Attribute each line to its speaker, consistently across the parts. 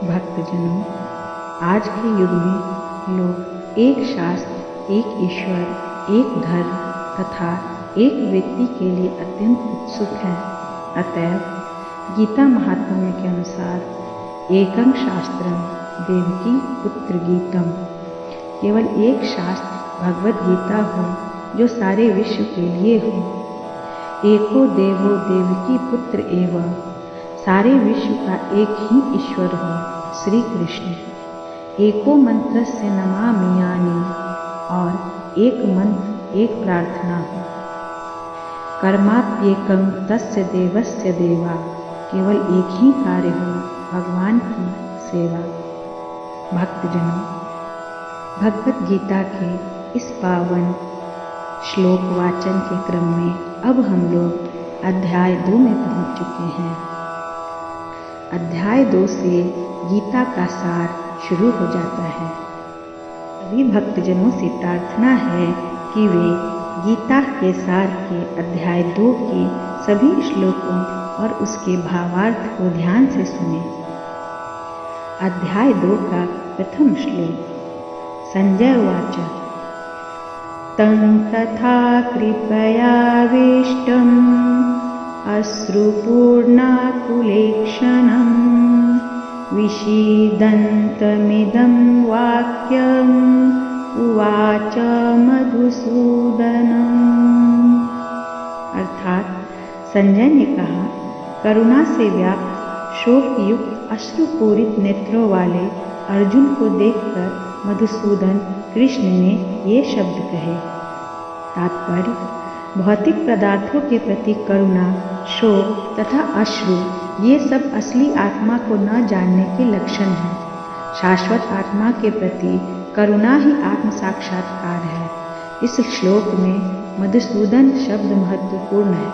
Speaker 1: भक्तजनों, आज के युग में लोग एक शास्त्र, एक ईश्वर, एक धर्म तथा एक व्यक्ति के लिए अत्यंत उत्सुक हैं। अतएव गीता महात्म्य के अनुसार एकं शास्त्रम देवकी पुत्र गीतम, केवल एक शास्त्र भगवत गीता हो जो सारे विश्व के लिए हो। एको देवो देवकी पुत्र एवं, सारे विश्व का एक ही ईश्वर हो, श्री कृष्ण। एको मंत्रस्य नमामि, और एक मंत्र, एक प्रार्थना हो। कर्माप्येकं तस्य देवस्य देवा, केवल एक ही कार्य हो, भगवान की सेवा। भक्तजनों, भगवत गीता के इस पावन श्लोक वाचन के क्रम में अब हम लोग अध्याय 2 में पहुंच चुके हैं। अध्याय 2 से गीता का सार शुरू हो जाता है। सभी भक्तजनों से प्रार्थना है कि वे गीता के सार के अध्याय 2 के सभी श्लोकों और उसके भावार्थ को ध्यान से सुनें। अध्याय 2 का प्रथम श्लोक। संजय उवाच तं तथा कृपयाविष्टम् अश्रुपूर्णाकुलेक्षणं विषीदन्तमिदं वाक्यम् उवाच मधुसूदनम्। अर्थात संजय ने कहा, करुणा से व्याप्त शोक युक्त अश्रुपूरित नेत्रों वाले अर्जुन को देखकर मधुसूदन कृष्ण ने ये शब्द कहे। तात्पर्य, भौतिक पदार्थों के प्रति करुणा, शोक तथा अश्रु ये सब असली आत्मा को न जानने के लक्षण हैं। शाश्वत आत्मा के प्रति करुणा ही आत्म साक्षात्कार है। इस श्लोक में मधुसूदन शब्द महत्वपूर्ण है।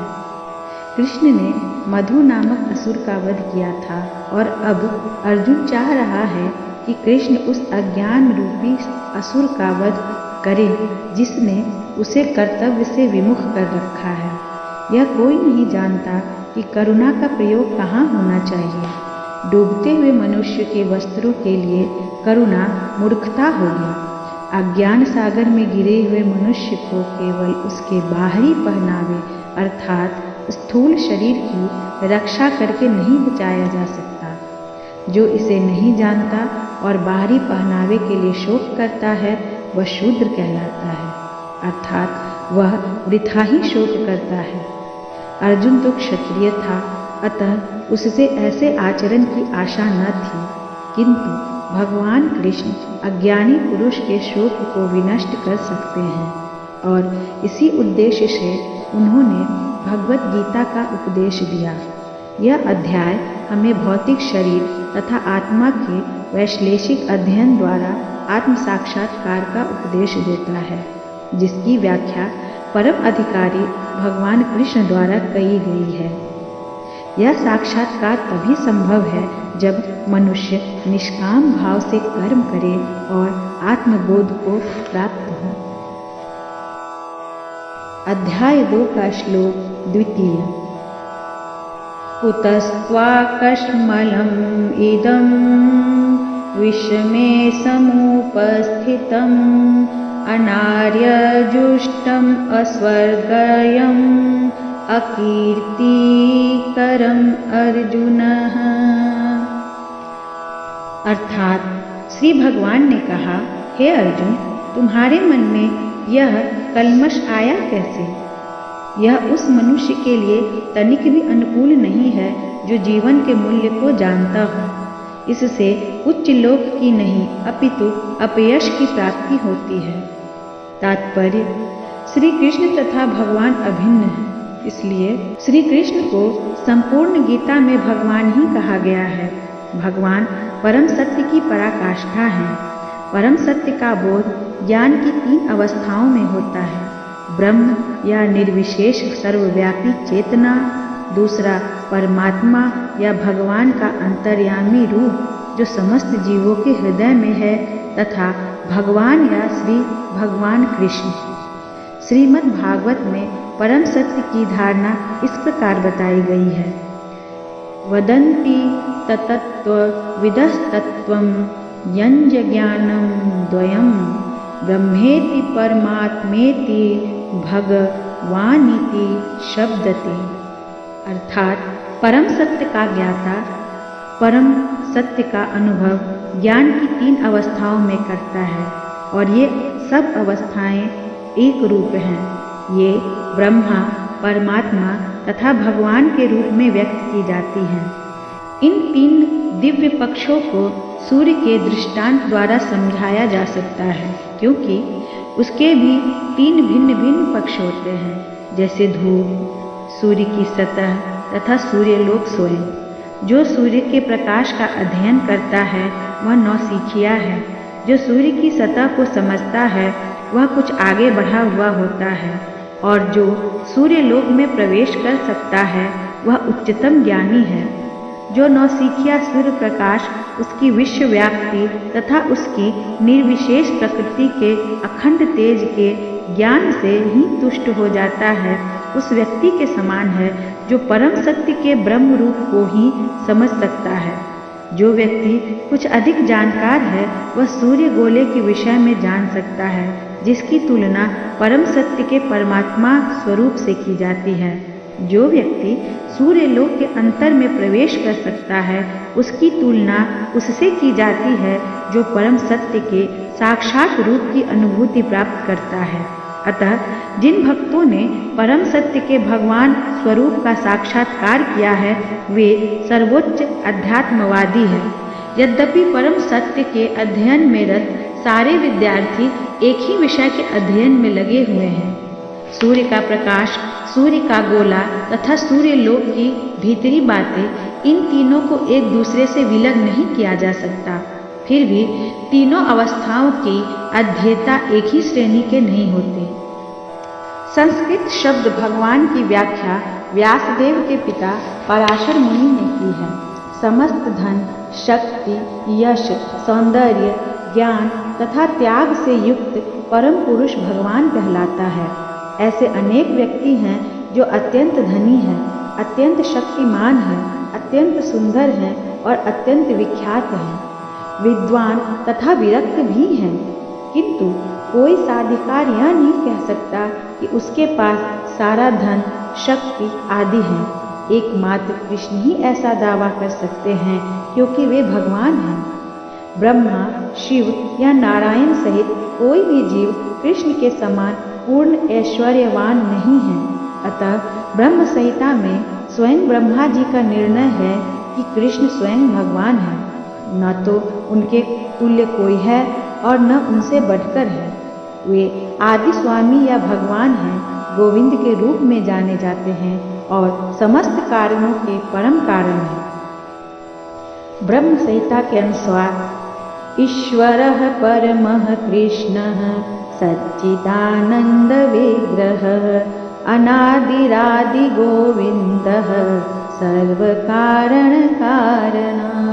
Speaker 1: कृष्ण ने मधु नामक असुर का वध किया था और अब अर्जुन चाह रहा है कि कृष्ण उस अज्ञान रूपी असुर का वध करे जिसने उसे कर्तव्य से विमुख कर रखा है। यह कोई नहीं जानता कि करुणा का प्रयोग कहाँ होना चाहिए। डूबते हुए मनुष्य के वस्त्रों के लिए करुणा मूर्खता होगी। अज्ञान सागर में गिरे हुए मनुष्य को केवल उसके बाहरी पहनावे अर्थात स्थूल शरीर की रक्षा करके नहीं बचाया जा सकता। जो इसे नहीं जानता और बाहरी पहनावे के लिए शोक करता है वह शूद्र कहलाता है, अर्थात वह वृथा ही शोक करता है। अर्जुन तो क्षत्रिय था, अतः उससे ऐसे आचरण की आशा न थी, किंतु भगवान कृष्ण अज्ञानी पुरुष के शोक को विनष्ट कर सकते हैं और इसी उद्देश्य से उन्होंने भगवत गीता का उपदेश दिया। यह अध्याय हमें भौतिक शरीर तथा आत्मा के वैश्लेषिक अध्ययन द्वारा आत्म साक्षात्कार का उपदेश देता है, जिसकी व्याख्या परम अधिकारी भगवान कृष्ण द्वारा कही गई है। यह साक्षात्कार तभी संभव है जब मनुष्य निष्काम भाव से कर्म करे और आत्मबोध को प्राप्त हो। अध्याय 2 का श्लोक द्वितीय। कुतस्त्वाकश्मलम् इदं विषमे समुपस्थितम् अनार्यजुष्टम् अस्वर्गयम् अकीर्तिकरम् अर्जुनः। अर्थात श्री भगवान ने कहा, हे अर्जुन, तुम्हारे मन में यह कल्मश आया कैसे? यह उस मनुष्य के लिए तनिक भी अनुकूल नहीं है जो जीवन के मूल्य को जानता हो। इससे उच्च लोक की नहीं अपितु अपयश की प्राप्ति होती है। तात्पर्य, श्री कृष्ण तथा भगवान अभिन्न हैं, इसलिए श्री कृष्ण को संपूर्ण गीता में भगवान ही कहा गया है। भगवान परम सत्य की पराकाष्ठा है। परम सत्य का बोध ज्ञान की 3 अवस्थाओं में होता है। ब्रह्म या निर्विशेष सर्वव्यापी चेतना, दूसरा परमात्मा या भगवान का अंतर्यामी रूप जो समस्त जीवों के हृदय में है, तथा भगवान या श्री भगवान कृष्ण। श्रीमद् भागवत में परम सत्य की धारणा इस प्रकार बताई गई है। वदन्ति ततत्त्वविदस्तत्त्वं यञ्जज्ञानं द्वयं ब्रह्मेति परमात्मेति भगवानिति शब्दते। अर्थात परम सत्य का ज्ञाता परम सत्य का अनुभव ज्ञान की 3 अवस्थाओं में करता है और ये सब अवस्थाएं एक रूप हैं। ये ब्रह्मा, परमात्मा तथा भगवान के रूप में व्यक्त की जाती हैं। इन 3 दिव्य पक्षों को सूर्य के दृष्टांत द्वारा समझाया जा सकता है, क्योंकि उसके भी 3 भिन्न भिन्न पक्ष होते हैं, जैसे धूप, सूर्य की सतह तथा सूर्यलोक स्वयं। जो सूर्य के प्रकाश का अध्ययन करता है वह नौसिखिया है। जो सूर्य की सतह को समझता है वह कुछ आगे बढ़ा हुआ होता है, और जो सूर्यलोक में प्रवेश कर सकता है वह उच्चतम ज्ञानी है। जो नौसिखिया सूर्य प्रकाश, उसकी विश्व व्याप्ति तथा उसकी निर्विशेष प्रकृति के अखंड तेज के ज्ञान से ही तुष्ट हो जाता है, उस व्यक्ति के समान है जो परम सत्य के ब्रह्म रूप को ही समझ सकता है। जो व्यक्ति कुछ अधिक जानकार है वह सूर्य गोले के विषय में जान सकता है, जिसकी तुलना परम सत्य के परमात्मा स्वरूप से की जाती है। जो व्यक्ति सूर्य लोक के अंतर में प्रवेश कर सकता है उसकी तुलना उससे की जाती है जो परम सत्य के साक्षात रूप की अनुभूति प्राप्त करता है। अतः जिन भक्तों ने परम सत्य के भगवान स्वरूप का साक्षात्कार किया है वे सर्वोच्च अध्यात्मवादी हैं। यद्यपि परम सत्य के अध्ययन में रत सारे विद्यार्थी एक ही विषय के अध्ययन में लगे हुए हैं। सूर्य का प्रकाश, सूर्य का गोला तथा सूर्य लोक की भीतरी बातें, इन तीनों को एक दूसरे से विलग नहीं किया जा सकता। फिर भी तीनों अवस्थाओं की अध्येता एक ही श्रेणी के नहीं होते। संस्कृत शब्द भगवान की व्याख्या व्यासदेव के पिता पराशर मुनि ने की है। समस्त धन, शक्ति, यश, सौंदर्य, ज्ञान तथा त्याग से युक्त परम पुरुष भगवान कहलाता है। ऐसे अनेक व्यक्ति हैं जो अत्यंत धनी हैं, अत्यंत शक्तिमान हैं, अत्यंत सुंदर हैं और अत्यंत विख्यात हैं, विद्वान तथा विरक्त भी हैं, किंतु कोई साधिकार यह नहीं कह सकता कि उसके पास सारा धन, शक्ति आदि है। एकमात्र कृष्ण ही ऐसा दावा कर सकते हैं क्योंकि वे भगवान हैं। ब्रह्मा, शिव या नारायण सहित कोई भी जीव कृष्ण के समान पूर्ण ऐश्वर्यवान नहीं है। अतः ब्रह्म संहिता में स्वयं ब्रह्मा जी का निर्णय है कि कृष्ण स्वयं भगवान है। न तो उनके तुल्य कोई है और न उनसे बढ़कर है। वे आदि स्वामी या भगवान हैं, गोविंद के रूप में जाने जाते हैं और समस्त कारणों के परम कारण हैं। ब्रह्म संहिता के अनुसार ईश्वरः परमः कृष्णः सच्चिदानंद विग्रहः अनादिरादि गोविंदः सर्व कारण कारणः।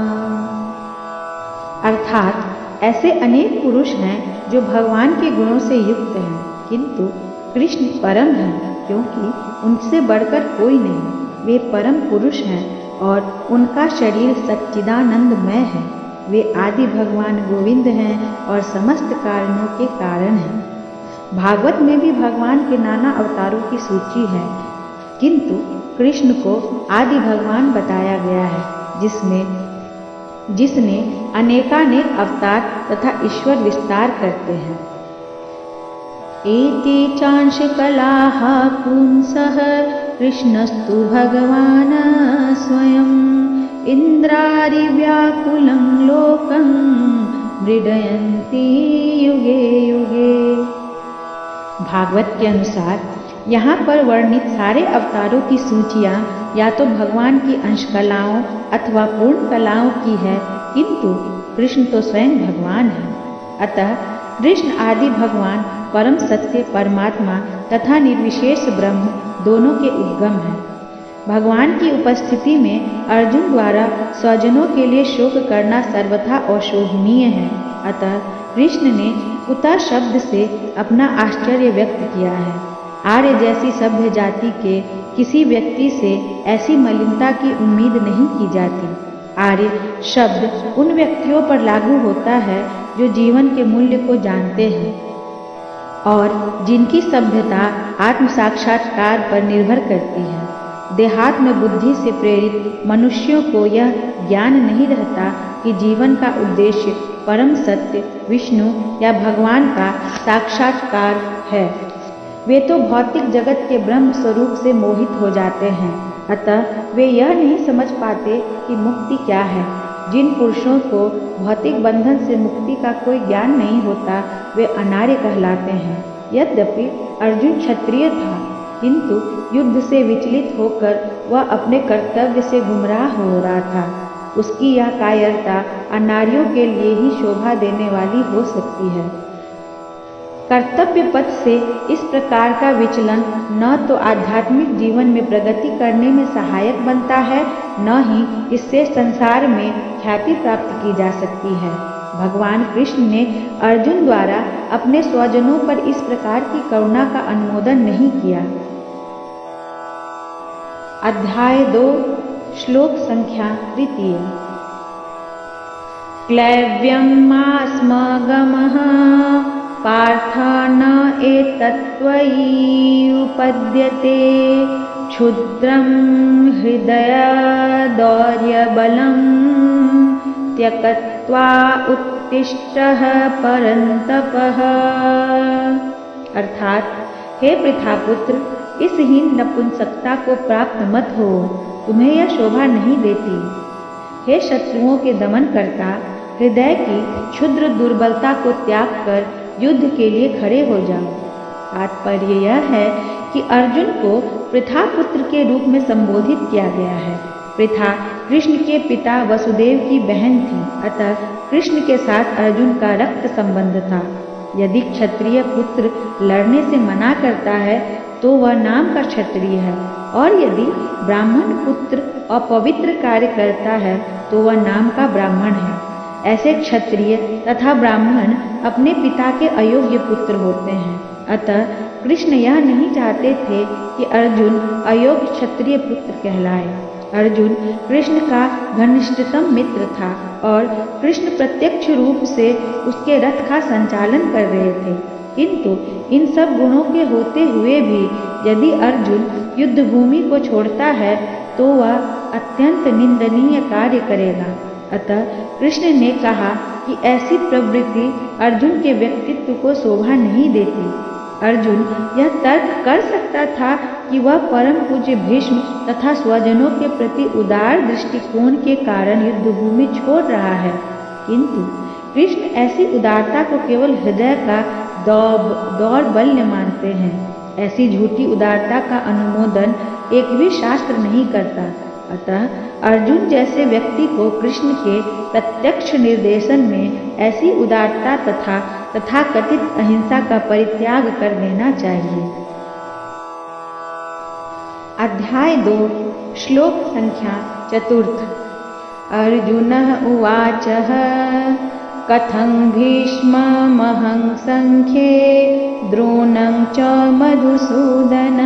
Speaker 1: अर्थात ऐसे अनेक पुरुष हैं जो भगवान के गुणों से युक्त हैं, किंतु कृष्ण परम हैं क्योंकि उनसे बढ़कर कोई नहीं। वे परम पुरुष हैं और उनका शरीर सच्चिदानंदमय है। वे आदि भगवान गोविंद हैं और समस्त कारणों के कारण हैं। भागवत में भी भगवान के नाना अवतारों की सूची है, किंतु कृष्ण को आदि भगवान बताया गया है, जिसने अनेकानेक अवतार तथा ईश्वर विस्तार करते हैं। एते चांश कलाः पुंसः कृष्णस्तु भगवान् स्वयं इंद्रारिव्याकुलं लोकं मृडयन्ति युगे युगे। भागवत के अनुसार यहाँ पर वर्णित सारे अवतारों की सूचियाँ या तो भगवान की अंश कलाओं अथवा पूर्ण कलाओं की है, किंतु कृष्ण तो स्वयं भगवान है। अतः कृष्ण आदि भगवान परम सत्य परमात्मा तथा निर्विशेष ब्रह्म दोनों के उद्गम हैं। भगवान की उपस्थिति में अर्जुन द्वारा स्वजनों के लिए शोक करना सर्वथा अशोभनीय है। अतः कृष्ण ने कुतः शब्द से अपना आश्चर्य व्यक्त किया है। आर्य जैसी सभ्य जाति के किसी व्यक्ति से ऐसी मलिनता की उम्मीद नहीं की जाती। आर्य शब्द उन व्यक्तियों पर लागू होता है जो जीवन के मूल्य को जानते हैं और जिनकी सभ्यता आत्म साक्षात्कार पर निर्भर करती है। देहात्म बुद्धि से प्रेरित मनुष्यों को यह ज्ञान नहीं रहता कि जीवन का उद्देश्य परम सत्य विष्णु या भगवान का साक्षात्कार है। वे तो भौतिक जगत के ब्रह्म स्वरूप से मोहित हो जाते हैं। अतः वे यह नहीं समझ पाते कि मुक्ति क्या है। जिन पुरुषों को भौतिक बंधन से मुक्ति का कोई ज्ञान नहीं होता वे अनार्य कहलाते हैं। यद्यपि अर्जुन क्षत्रिय था, किंतु युद्ध से विचलित होकर वह अपने कर्तव्य से गुमराह हो रहा था। उसकी यह कायरता अनार्यों के लिए ही शोभा देने वाली हो सकती है। कर्तव्य पथ से इस प्रकार का विचलन न तो आध्यात्मिक जीवन में प्रगति करने में सहायक बनता है, न ही इससे संसार में ख्याति प्राप्त की जा सकती है। भगवान कृष्ण ने अर्जुन द्वारा अपने स्वजनों पर इस प्रकार की करुणा का अनुमोदन नहीं किया। अध्याय 2 श्लोक संख्या 3। क्लैव्यमास्मगमः पार्थ न एतत्त्वयि उपद्यते क्षुद्रं हृदयदौर्यबलं त्यक्त्वा उत्तिष्ठः परन्तपः। अर्थात, हे पृथापुत्र, इस हीन नपुंसकता को प्राप्त मत हो, तुम्हें यह शोभा नहीं देती। हे शत्रुओं के दमन करता, हृदय की क्षुद्र दुर्बलता को त्याग कर युद्ध के लिए खड़े हो जाओ। तात्पर्य यह है कि अर्जुन को पृथापुत्र के रूप में संबोधित किया गया है। पृथा कृष्ण के पिता वसुदेव की बहन थी, अतः कृष्ण के साथ अर्जुन का रक्त संबंध था। यदि क्षत्रिय पुत्र लड़ने से मना करता है तो वह नाम का क्षत्रिय है, और यदि ब्राह्मण पुत्र अपवित्र कार्य करता है तो वह नाम का ब्राह्मण है। ऐसे क्षत्रिय तथा ब्राह्मण अपने पिता के अयोग्य पुत्र होते हैं। अतः कृष्ण यह नहीं चाहते थे कि अर्जुन अयोग्य क्षत्रिय पुत्र कहलाए। अर्जुन कृष्ण का घनिष्ठतम मित्र था और कृष्ण प्रत्यक्ष रूप से उसके रथ का संचालन कर रहे थे। किंतु इन सब गुणों के होते हुए भी यदि अर्जुन युद्ध भूमि को छोड़ता है तो वह अत्यंत निंदनीय कार्य करेगा। अतः कृष्ण ने कहा कि ऐसी प्रवृत्ति अर्जुन के व्यक्तित्व को शोभा नहीं देती। अर्जुन यह तर्क कर सकता था कि वह परम पूज्य भीष्म तथा स्वजनों के प्रति उदार दृष्टिकोण के कारण युद्धभूमि छोड़ रहा है, किंतु कृष्ण ऐसी उदारता को केवल हृदय का दौर्बल्य मानते हैं। ऐसी झूठी उदारता का अनुमोदन एक भी शास्त्र नहीं करता। अतः अर्जुन जैसे व्यक्ति को कृष्ण के प्रत्यक्ष निर्देशन में ऐसी उदारता तथा तथाकथित अहिंसा का परित्याग कर देना चाहिए। अध्याय 2 श्लोक संख्या 4। अर्जुनः उवाचः कथं भीष्ममहं संख्ये द्रोणं च मधुसूदन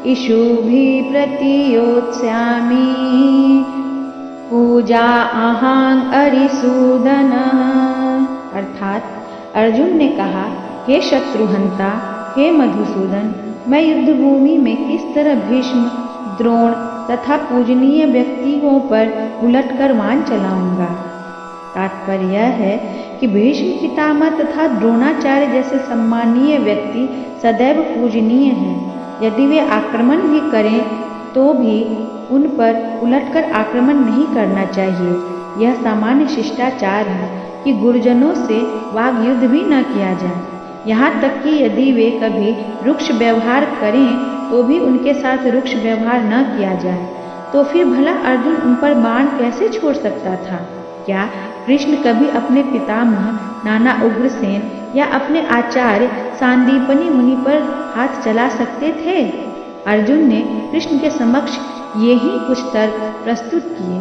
Speaker 1: इषुभिः प्रतियोत्स्यामि पूजा अहं अरिसूदन। अर्थात अर्जुन ने कहा, हे शत्रुहंता, हे मधुसूदन, मैं युद्धभूमि में किस तरह भीष्म, द्रोण तथा पूजनीय व्यक्तियों पर उलटकर वाण चलाऊंगा। तात्पर्य यह है कि भीष्म पितामह तथा द्रोणाचार्य जैसे सम्मानीय व्यक्ति सदैव पूजनीय हैं। यदि वे आक्रमण भी करें तो भी उन पर उलटकर आक्रमण नहीं करना चाहिए। यह सामान्य शिष्टाचार है कि गुरुजनों से वाग युद्ध भी न किया जाए। यहाँ तक कि यदि वे कभी रुक्ष व्यवहार करें तो भी उनके साथ रुक्ष व्यवहार न किया जाए। तो फिर भला अर्जुन उन पर बाण कैसे छोड़ सकता था? क्या कृष्ण कभी अपने पितामह नाना उग्रसेन या अपने आचार्य सांदीपनि मुनि पर हाथ चला सकते थे? अर्जुन ने कृष्ण के समक्ष ये ही कुछ तर्क प्रस्तुत किए।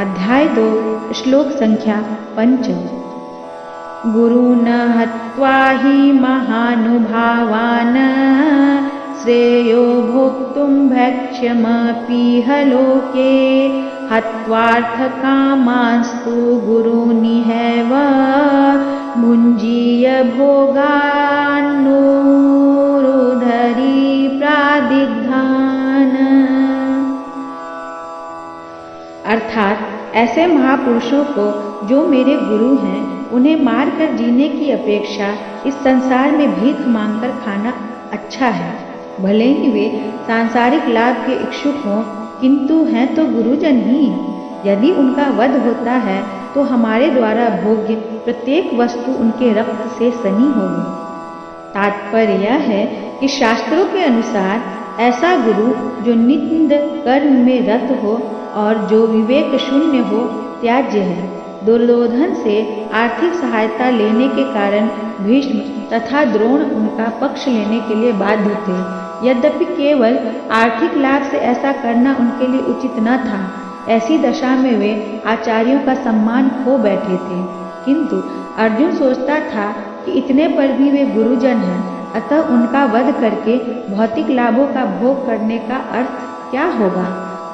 Speaker 1: अध्याय 2 श्लोक संख्या 5। गुरुन् हत्वा हि महानुभावान् श्रेयो भोक्तुं भक्ष्यमपीह लोके हत्वार्थकामांस्तु गुरूनिहैव भुञ्जीय भोगान्नोरुधरी प्रादिग्धान्। अर्थात ऐसे महापुरुषों को जो मेरे गुरु हैं उन्हें मारकर जीने की अपेक्षा इस संसार में भीख मांगकर खाना अच्छा है। भले ही वे सांसारिक लाभ के इच्छुक हों, किंतु हैं तो गुरुजन ही। यदि उनका वध होता है तो हमारे द्वारा भोग्य प्रत्येक वस्तु उनके रक्त से सनी होगी। तात्पर्य यह है कि शास्त्रों के अनुसार ऐसा गुरु जो नित्य कर्म में रत हो और जो विवेक शून्य हो त्याज्य है। दुर्योधन से आर्थिक सहायता लेने के कारण भीष्म तथा द्रोण उनका पक्ष लेने के लिए बाध्य थे। यद्यपि केवल आर्थिक लाभ से ऐसा करना उनके लिए उचित न था। ऐसी दशा में वे आचार्यों का सम्मान खो बैठे थे। किंतु अर्जुन सोचता था कि इतने पर भी वे गुरुजन हैं, अतः उनका वध करके भौतिक लाभों का भोग करने का अर्थ क्या होगा?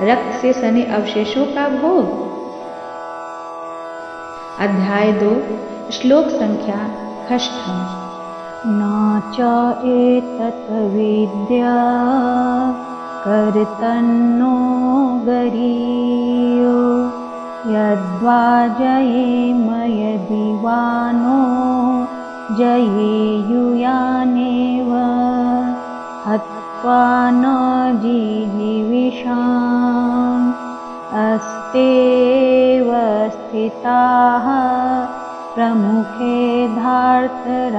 Speaker 1: रक्त से सने अवशेषों का भोग। अध्याय 2 श्लोक संख्या 6।
Speaker 2: न च एतत् विद्या कर्तन्नो गरीयो यद्वा जयेम यदि वा नो जयेयुयानेव हत्वा न जीविषाम् अस्तेव स्थिताः प्रमुखे धार्तराष्ट्राः।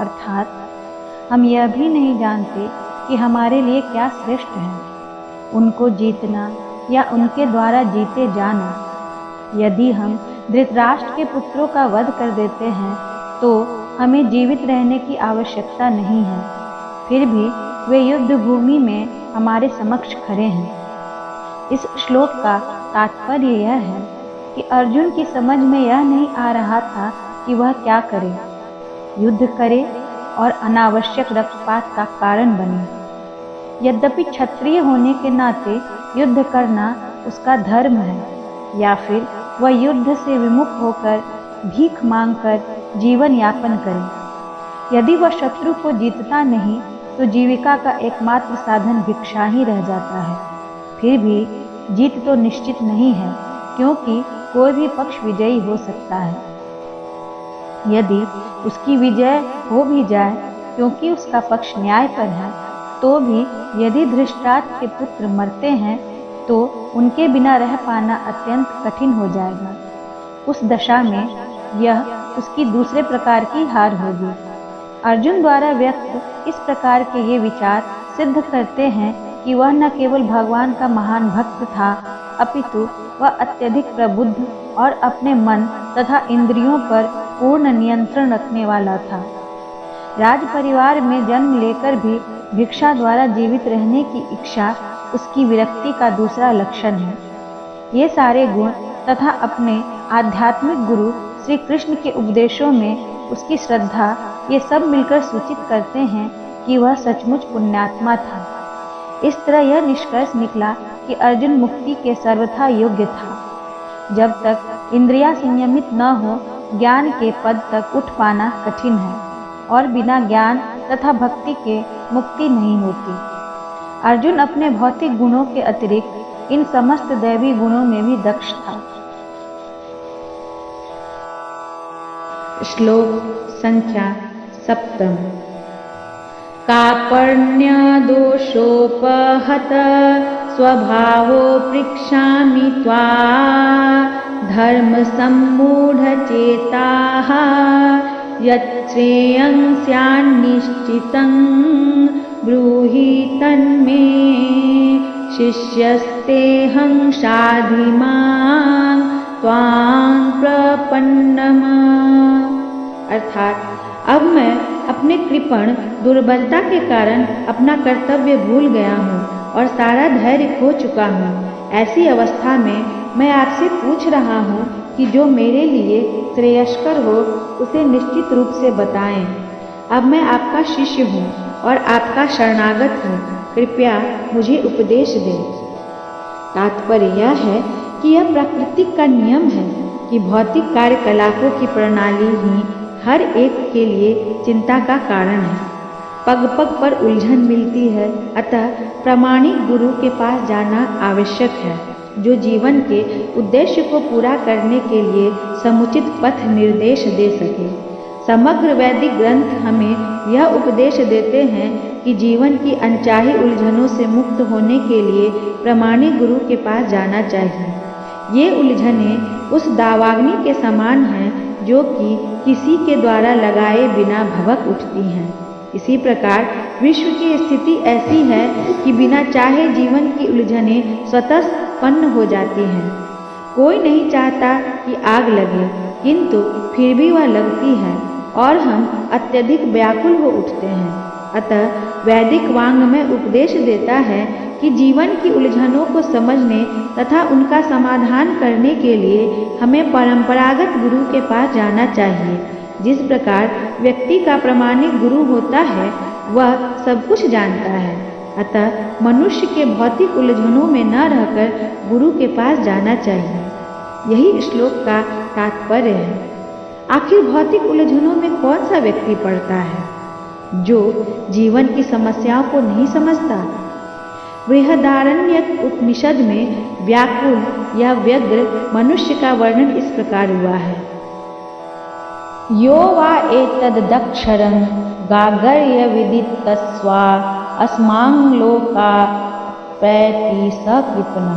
Speaker 1: अर्थात हम यह भी नहीं जानते कि हमारे लिए क्या श्रेष्ठ है, उनको जीतना या उनके द्वारा जीते जाना। यदि हम धृतराष्ट्र के पुत्रों का वध कर देते हैं तो हमें जीवित रहने की आवश्यकता नहीं है, फिर भी वे युद्ध भूमि में हमारे समक्ष खड़े हैं। इस श्लोक का तात्पर्य यह है कि अर्जुन की समझ में यह नहीं आ रहा था कि वह क्या करे, युद्ध करे और अनावश्यक रक्तपात का कारण बने। यद्यपि क्षत्रिय होने के नाते युद्ध करना उसका धर्म है, या फिर वह युद्ध से विमुख होकर भीख मांगकर जीवन यापन करे। यदि वह शत्रु को जीतता नहीं तो जीविका का एकमात्र साधन भिक्षा ही रह जाता है। फिर भी जीत तो निश्चित नहीं है, क्योंकि कोई भी पक्ष विजयी हो सकता है। यदि उसकी विजय हो भी जाए क्योंकि उसका पक्ष न्याय पर है, तो भी यदि धृतराष्ट्र के पुत्र मरते हैं तो उनके बिना रह पाना अत्यंत कठिन हो जाएगा। उस दशा में यह उसकी दूसरे प्रकार की हार होगी। अर्जुन द्वारा व्यक्त इस प्रकार के ये विचार सिद्ध करते हैं कि वह न केवल भगवान का महान भक्त था, अपितु वह अत्यधिक प्रबुद्ध और अपने मन तथा इंद्रियों पर पूर्ण नियंत्रण रखने वाला था। राज परिवार में जन्म लेकर भी भिक्षा द्वारा जीवित रहने की इच्छा उसकी विरक्ति का दूसरा लक्षण है। ये सारे गुण तथा अपने आध्यात्मिक गुरु श्री कृष्ण के उपदेशों में उसकी श्रद्धा, ये सब मिलकर सूचित करते हैं कि वह सचमुच पुण्यात्मा था। इस तरह यह निष्कर्ष निकला कि अर्जुन मुक्ति के सर्वथा योग्य था। जब तक इंद्रियां संयमित न हो, ज्ञान के पद तक उठ पाना कठिन है, और बिना ज्ञान तथा भक्ति के मुक्ति नहीं होती। अर्जुन अपने भौतिक गुणों के अतिरिक्त इन समस्त दैवी गुणों में भी दक्ष था।
Speaker 2: श्लोक संख्या 7। कार्पण्यदोषोपहत स्वभावो पृच्छामि त्वा धर्मसम्मूढचेताः यच्छ्रेयं स्यान्निश्चितं ब्रूहि तन्मे शिष्यस्तेऽहं शाधि मां त्वां प्रपन्नम्।
Speaker 1: अर्थात अब मैं अपने कृपण दुर्बलता के कारण अपना कर्तव्य भूल गया हूँ और सारा धैर्य खो चुका हूँ। ऐसी अवस्था में मैं आपसे पूछ रहा हूँ कि जो मेरे लिए श्रेयस्कर हो उसे निश्चित रूप से बताएं। अब मैं आपका शिष्य हूँ और आपका शरणागत हूँ, कृपया मुझे उपदेश दें। तात्पर्य यह है कि यह प्रकृति का नियम है कि भौतिक कार्यकलापों की प्रणाली ही हर एक के लिए चिंता का कारण है। पग पग पर उलझन मिलती है, अतः प्रामाणिक गुरु के पास जाना आवश्यक है, जो जीवन के उद्देश्य को पूरा करने के लिए समुचित पथ निर्देश दे सके। समग्र वैदिक ग्रंथ हमें यह उपदेश देते हैं कि जीवन की अनचाही उलझनों से मुक्त होने के लिए प्रामाणिक गुरु के पास जाना चाहिए। ये उलझनें उस दावाग्नि के समान हैं जो कि किसी के द्वारा लगाए बिना भभक उठती हैं। इसी प्रकार विश्व की स्थिति ऐसी है कि बिना चाहे जीवन की उलझनें स्वतः उत्पन्न हो जाती हैं। कोई नहीं चाहता कि आग लगे, किंतु फिर भी वह लगती है और हम अत्यधिक व्याकुल हो उठते हैं। अतः वैदिक वांग में उपदेश देता है कि जीवन की उलझनों को समझने तथा उनका समाधान करने के लिए हमें परंपरागत गुरु के पास जाना चाहिए। जिस प्रकार व्यक्ति का प्रामाणिक गुरु होता है वह सब कुछ जानता है, अतः मनुष्य के भौतिक उलझनों में न रहकर गुरु के पास जाना चाहिए। यही श्लोक का तात्पर्य है। आखिर भौतिक उलझनों में कौन सा व्यक्ति पड़ता है जो जीवन की समस्याओं को नहीं समझता? बृहदारण्यक उपनिषद में व्याकुल या व्यग्र मनुष्य का वर्णन इस प्रकार हुआ है।
Speaker 2: यो वा एतदक्षरं गागर्य विदितस्वा अस्मांग लोका प्रैति स कृपण।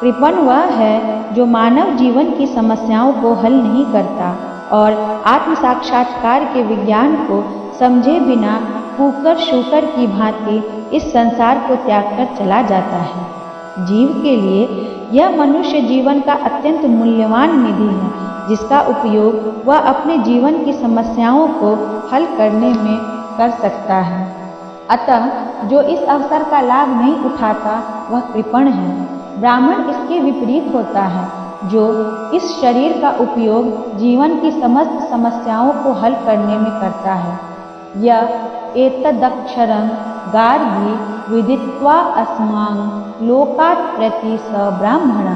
Speaker 2: कृपण वह है जो मानव जीवन की समस्याओं को हल नहीं करता और आत्म साक्षात्कार के विज्ञान को समझे बिना कुकर शूकर की भांति इस संसार को त्याग कर चला जाता है। जीव के लिए यह मनुष्य जीवन का अत्यंत मूल्यवान निधि है, जिसका उपयोग वह अपने जीवन की समस्याओं को हल करने में कर सकता है। अतः जो इस अवसर का लाभ नहीं उठाता वह कृपण है। ब्राह्मण इसके विपरीत होता है, जो इस शरीर का उपयोग जीवन की समस्त समस्याओं को हल करने में करता है। यह एतदक्षरं गार्गी विदित्वा अस्मांग लोकात् प्रति स ब्राह्मण।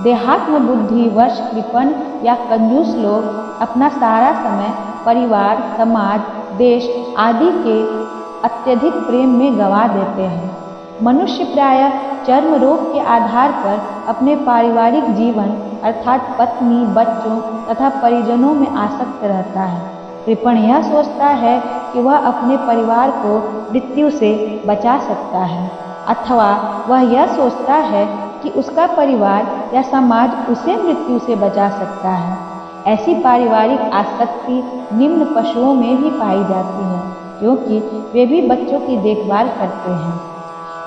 Speaker 2: देहात्म बुद्धि वश कृपण या कंजूस लोग अपना सारा समय परिवार, समाज, देश आदि के अत्यधिक प्रेम में गंवा देते हैं। मनुष्य प्रायः चर्म रोग के आधार पर अपने पारिवारिक जीवन अर्थात पत्नी, बच्चों तथा परिजनों में आसक्त रहता है। कृपण यह सोचता है कि वह अपने परिवार को मृत्यु से बचा सकता है, अथवा वह यह सोचता है कि उसका परिवार या समाज उसे मृत्यु से बचा सकता है। ऐसी पारिवारिक आसक्ति निम्न पशुओं में भी पाई जाती है, क्योंकि वे भी बच्चों की देखभाल करते हैं।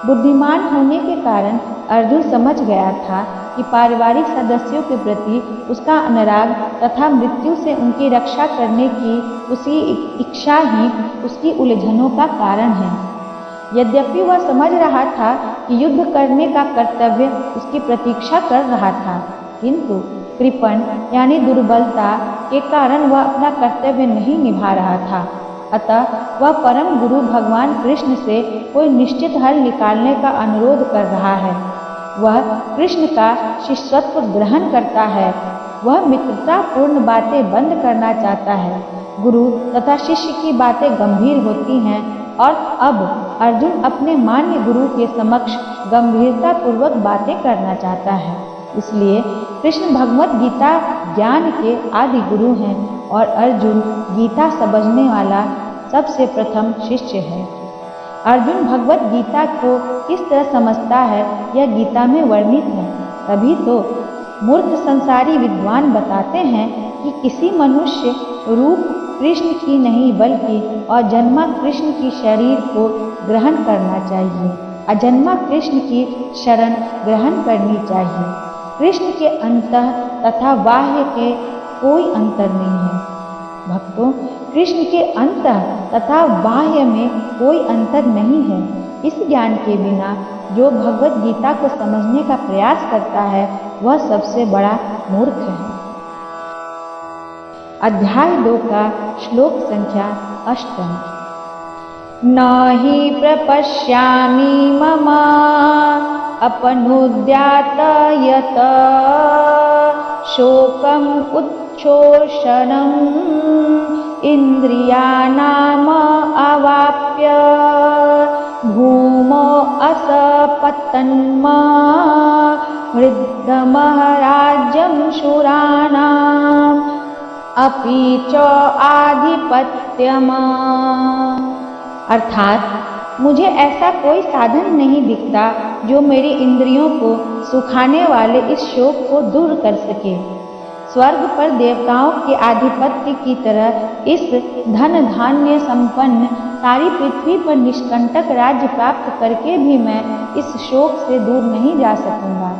Speaker 2: बुद्धिमान होने के कारण अर्जुन समझ गया था कि पारिवारिक सदस्यों के प्रति उसका अनुराग तथा मृत्यु से उनकी रक्षा करने की उसकी इच्छा ही उसकी उलझनों का कारण है। यद्यपि वह समझ रहा था कि युद्ध करने का कर्तव्य उसकी प्रतीक्षा कर रहा था, किंतु कृपण यानी दुर्बलता के कारण वह अपना कर्तव्य नहीं निभा रहा था। अतः वह परम गुरु भगवान कृष्ण से कोई निश्चित हल निकालने का अनुरोध कर रहा है। वह कृष्ण का शिष्यत्व ग्रहण करता है। वह मित्रतापूर्ण बातें बंद करना चाहता है। गुरु तथा शिष्य की बातें गंभीर होती हैं और अब अर्जुन अपने मान्य गुरु के समक्ष गंभीरतापूर्वक बातें करना चाहता है। इसलिए कृष्ण भगवत गीता ज्ञान के आदि गुरु हैं और अर्जुन गीता समझने वाला सबसे प्रथम शिष्य है। अर्जुन भगवत गीता को किस तरह समझता है यह गीता में वर्णित है। तभी तो मूर्ख संसारी विद्वान बताते हैं कि किसी मनुष्य रूप कृष्ण की नहीं बल्कि अजन्मा कृष्ण की शरीर को ग्रहण करना चाहिए। अजन्मा कृष्ण की शरण ग्रहण करनी चाहिए। कृष्ण के अंतः तथा बाह्य के कोई अंतर नहीं है। भक्तों, कृष्ण के अंतः तथा बाह्य में कोई अंतर नहीं है। इस ज्ञान के बिना जो भगवत गीता को समझने का प्रयास करता है वह सबसे बड़ा मूर्ख है। अध्याय 2 का श्लोक संख्या 8। न हि प्रपश्यामि मम अपनुद्यात यत शोकम् उच्छोषणम् इन्द्रियाणाम् अवाप्य भूमौ असपतन्म हृदमहाराज्यं शूराणाम् अपि च आधिपत्यम्। अर्थात मुझे ऐसा कोई साधन नहीं दिखता जो मेरी इंद्रियों को सुखाने वाले इस शोक को दूर कर सके। स्वर्ग पर देवताओं के आधिपत्य की तरह इस धन धान्य संपन्न सारी पृथ्वी पर निष्कंटक राज्य प्राप्त करके भी मैं इस शोक से दूर नहीं जा सकूंगा।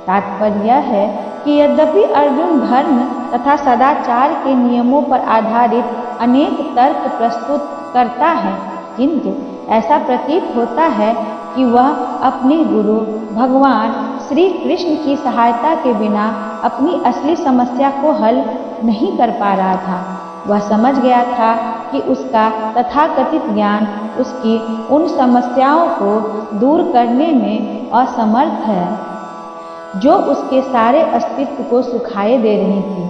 Speaker 2: तात्पर्य यह है कि यद्यपि अर्जुन धर्म तथा सदाचार के नियमों पर आधारित अनेक तर्क प्रस्तुत करता है, किंतु ऐसा प्रतीत होता है कि वह अपने गुरु भगवान श्री कृष्ण की सहायता के बिना अपनी असली समस्या को हल नहीं कर पा रहा था। वह समझ गया था कि उसका तथाकथित ज्ञान उसकी उन समस्याओं को दूर करने में असमर्थ है जो उसके सारे अस्तित्व को सुखाए दे रही थी।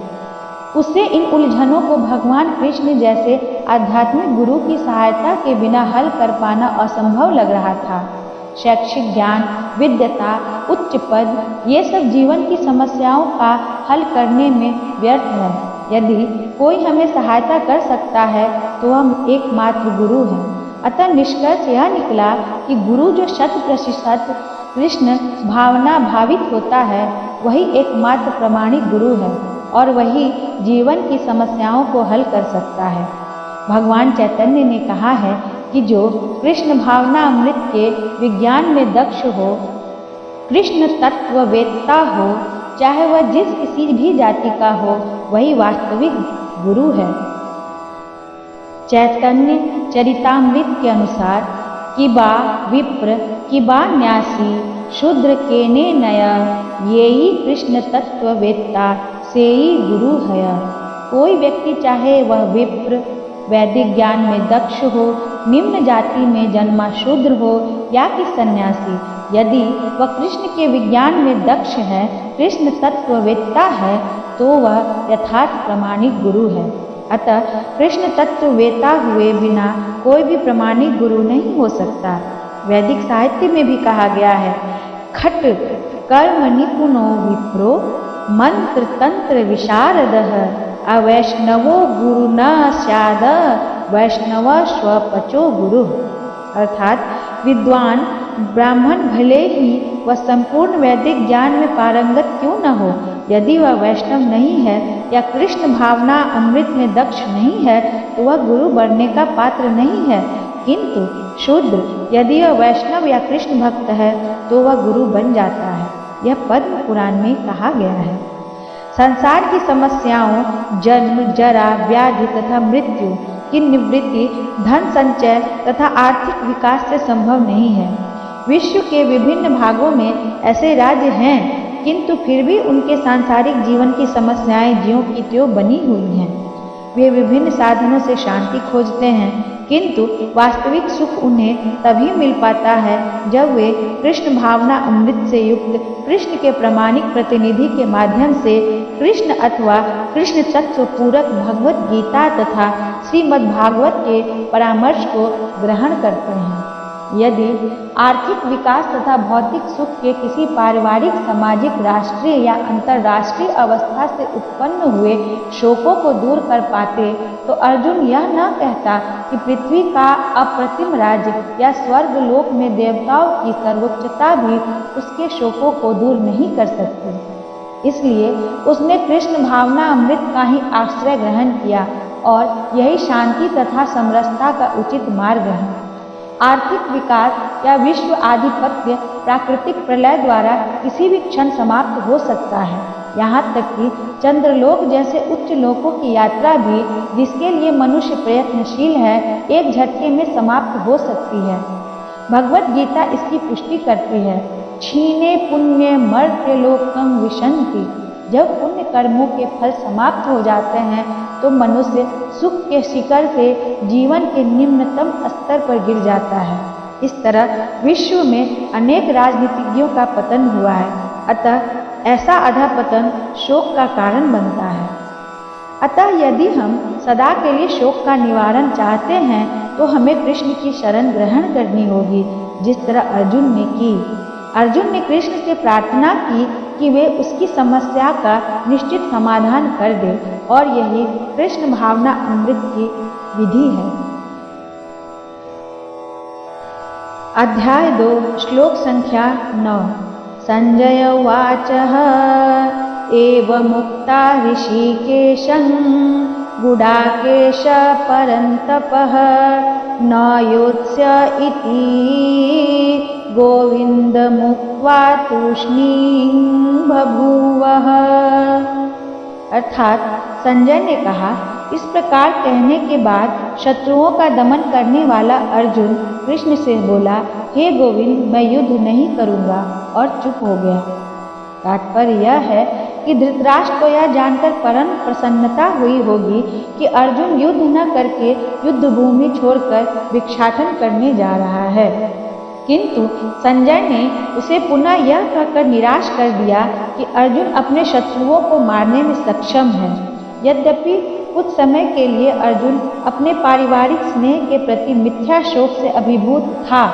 Speaker 2: उसे इन उलझनों को भगवान कृष्ण जैसे आध्यात्मिक गुरु की सहायता के बिना हल कर पाना असंभव लग रहा था। शैक्षिक ज्ञान, विद्वता, उच्च पद, ये सब जीवन की समस्याओं का हल करने में व्यर्थ है। यदि कोई हमें सहायता कर सकता है तो वह एकमात्र गुरु है। अतः निष्कर्ष यह निकला कि गुरु जो 100% कृष्ण भावना भावित होता है वही एकमात्र प्रामाणिक गुरु है और वही जीवन की समस्याओं को हल कर सकता है। भगवान चैतन्य ने कहा है कि जो कृष्ण भावना अमृत के विज्ञान में दक्ष हो, कृष्ण तत्ववेत्ता हो, चाहे वह जिस किसी भी जाति का हो, वही वास्तविक गुरु है। चैतन्य चरितामृत के अनुसार किबा विप्र किबा न्यासी शूद्र केने नया येई कृष्ण तत्ववेत्ता सेई गुरु है। कोई व्यक्ति चाहे वह विप्र वैदिक ज्ञान में दक्ष हो, निम्न जाति में जन्मा शूद्र हो या कि सन्यासी, यदि वह कृष्ण के विज्ञान में दक्ष है, कृष्ण तत्ववेत्ता है, तो वह यथार्थ प्रामाणिक गुरु है। अतः कृष्ण तत्ववेत्ता हुए बिना कोई भी प्रामाणिक गुरु नहीं हो सकता। वैदिक साहित्य में भी कहा गया है, खट कर्म निपुणो विप्रो मंत्र तंत्र विशारदः अवैष्णवो गुरु न स्याद वैष्णव स्वपचो गुरु। अर्थात विद्वान ब्राह्मण भले ही वह संपूर्ण वैदिक ज्ञान में पारंगत क्यों न हो, यदि वह वैष्णव नहीं है या कृष्ण भावना अमृत में दक्ष नहीं है तो वह गुरु बनने का पात्र नहीं है। किंतु शूद्र यदि वह वैष्णव या कृष्ण भक्त है तो वह गुरु बन जाता है। यह पद्म पुराण में कहा गया है। संसार की समस्याओं जन्म, जरा, व्याधि तथा मृत्यु की निवृत्ति धन संचय तथा आर्थिक विकास से संभव नहीं है। विश्व के विभिन्न भागों में ऐसे राज्य हैं, किंतु फिर भी उनके सांसारिक जीवन की समस्याएं ज्यों की त्यों बनी हुई हैं। वे विभिन्न साधनों से शांति खोजते हैं, किंतु वास्तविक सुख उन्हें तभी मिल पाता है जब वे कृष्ण भावना अमृत से युक्त कृष्ण के प्रामाणिक प्रतिनिधि के माध्यम से कृष्ण अथवा कृष्ण तत्व पूरक भगवत गीता तथा श्रीमद् भागवत के परामर्श को ग्रहण करते हैं। यदि आर्थिक विकास तथा भौतिक सुख के किसी पारिवारिक, सामाजिक, राष्ट्रीय या अंतर्राष्ट्रीय अवस्था से उत्पन्न हुए शोकों को दूर कर पाते तो अर्जुन यह न कहता कि पृथ्वी का अप्रतिम राज्य या स्वर्ग लोक में देवताओं की सर्वोच्चता भी उसके शोकों को दूर नहीं कर सकती। इसलिए उसने कृष्ण भावना अमृत का ही आश्रय ग्रहण किया और यही शांति तथा समरसता का उचित मार्ग है। आर्थिक विकास या विश्व आधिपत्य प्राकृतिक प्रलय द्वारा किसी भी क्षण समाप्त हो सकता है। यहाँ तक कि चंद्रलोक जैसे उच्च लोकों की यात्रा भी, जिसके लिए मनुष्य प्रयत्नशील है, एक झटके में समाप्त हो सकती है। भगवत गीता इसकी पुष्टि करती है। क्षीणे पुण्य मर्त्य लोकम विशंति। जब पुण्य कर्मों के फल समाप्त हो जाते हैं तो तो मनुष्य सुख के शिखर से जीवन के निम्नतम स्तर पर गिर जाता है। इस तरह विश्व में अनेक राजनीतिज्ञों का पतन हुआ है। अतः ऐसा अधःपतन शोक का कारण बनता है। अतः यदि हम सदा के लिए शोक का निवारण चाहते हैं तो हमें कृष्ण की शरण ग्रहण करनी होगी, जिस तरह अर्जुन ने की। अर्जुन ने कृष्ण से प्रार्थना की कि वे उसकी समस्या का निश्चित समाधान कर दे, और यही कृष्ण भावना अमृत की विधि है। अध्याय 2 श्लोक संख्या 9। संजय उवाच एवमुक्ता ऋषिकेशं गुडाकेश परन्तपः न योत्स्य इति गोविन्दमुक्त्वा तूष्णीं बभूवः। अर्थात संजय ने कहा, इस प्रकार कहने के बाद शत्रुओं का दमन करने वाला अर्जुन कृष्ण से बोला, हे गोविंद, मैं युद्ध नहीं करूँगा, और चुप हो गया। तात्पर्य यह है कि धृतराष्ट्र को यह जानकर परम प्रसन्नता हुई होगी कि अर्जुन युद्ध न करके युद्ध भूमि छोड़कर भिक्षाटन करने जा रहा है। किंतु संजय ने उसे पुनः यह कहकर निराश कर दिया कि अर्जुन अपने शत्रुओं को मारने में सक्षम है। यद्यपि कुछ समय के लिए अर्जुन अपने पारिवारिक स्नेह के प्रति मिथ्या शोक से अभिभूत था,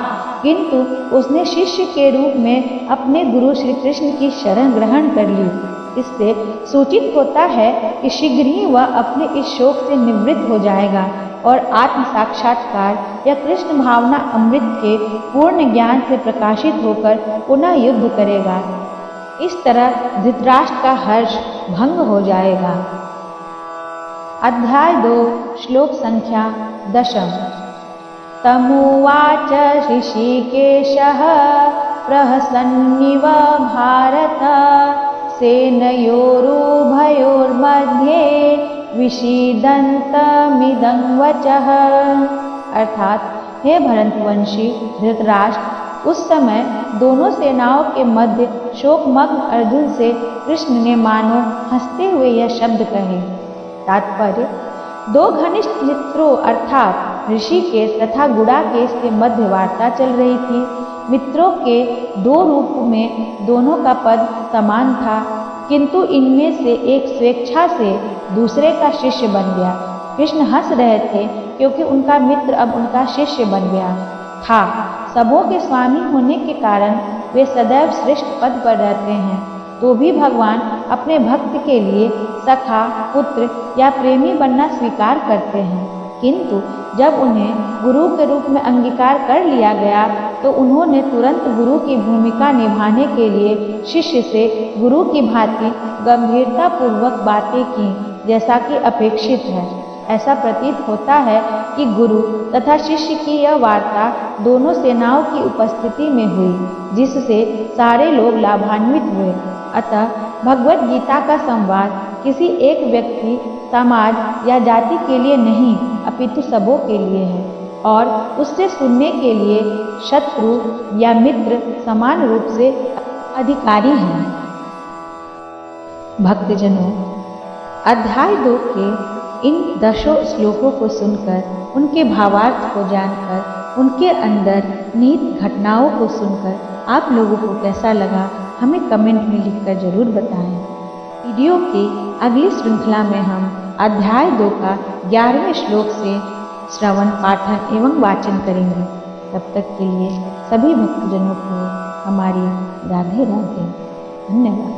Speaker 2: किंतु उसने शिष्य के रूप में अपने गुरु श्री कृष्ण की शरण ग्रहण कर ली। इससे सूचित होता है कि शीघ्र ही वह अपने इस शोक से निवृत्त हो जाएगा और आत्म साक्षात्कार या कृष्ण भावना अमृत के पूर्ण ज्ञान से प्रकाशित होकर पुनः युद्ध करेगा। इस तरह धृतराष्ट्र का हर्ष भंग हो जाएगा। अध्याय 2 श्लोक संख्या 10। तमुवाच ऋषिकेशः प्रहसन्निव भारत सेनयोरुभयोर्मध्ये विषीदन्तमिदं वचः। अर्थात, हे भरतवंशी धृतराष्ट्र, उस समय दोनों सेनाओं के मध्य शोकमग्न अर्जुन से कृष्ण ने मानो हंसते हुए यह शब्द कहे। तात्पर्य, दो घनिष्ठ मित्रों अर्थात ऋषिकेश तथा गुडाकेश के मध्य वार्ता चल रही थी। मित्रों के दो रूप में दोनों का पद समान था, किंतु इनमें से एक स्वेच्छा से दूसरे का शिष्य बन गया। कृष्ण हंस रहे थे क्योंकि उनका मित्र अब उनका शिष्य बन गया था। सबों के स्वामी होने के कारण वे सदैव श्रेष्ठ पद पर रहते हैं, तो भी भगवान अपने भक्त के लिए सखा, पुत्र या प्रेमी बनना स्वीकार करते हैं। किंतु जब उन्हें गुरु के रूप में अंगीकार कर लिया गया तो उन्होंने तुरंत गुरु की भूमिका निभाने के लिए शिष्य से गुरु की भांति गंभीरतापूर्वक बातें की, जैसा कि अपेक्षित है। ऐसा प्रतीत होता है कि गुरु तथा शिष्य की यह वार्ता दोनों सेनाओं की उपस्थिति में हुई, जिससे सारे लोग लाभान्वित हुए। अतः भगवत गीता का संवाद किसी एक व्यक्ति, समाज या जाति के लिए नहीं, अपितु सबों के लिए है, और उससे सुनने के लिए शत्रु या मित्र समान रूप से अधिकारी हैं। भक्तजनों, अध्याय 2 के इन 10 श्लोकों को सुनकर, उनके भावार्थ को जानकर, उनके अंदर निहित घटनाओं को सुनकर आप लोगों को कैसा लगा, हमें कमेंट में लिखकर जरूर बताएं। वीडियो की अगली श्रृंखला में हम अध्याय 2 का 11वें श्लोक से श्रवण, पाठन एवं वाचन करेंगे। तब तक के लिए सभी भक्तजनों को हमारी राधे राधे। धन्यवाद।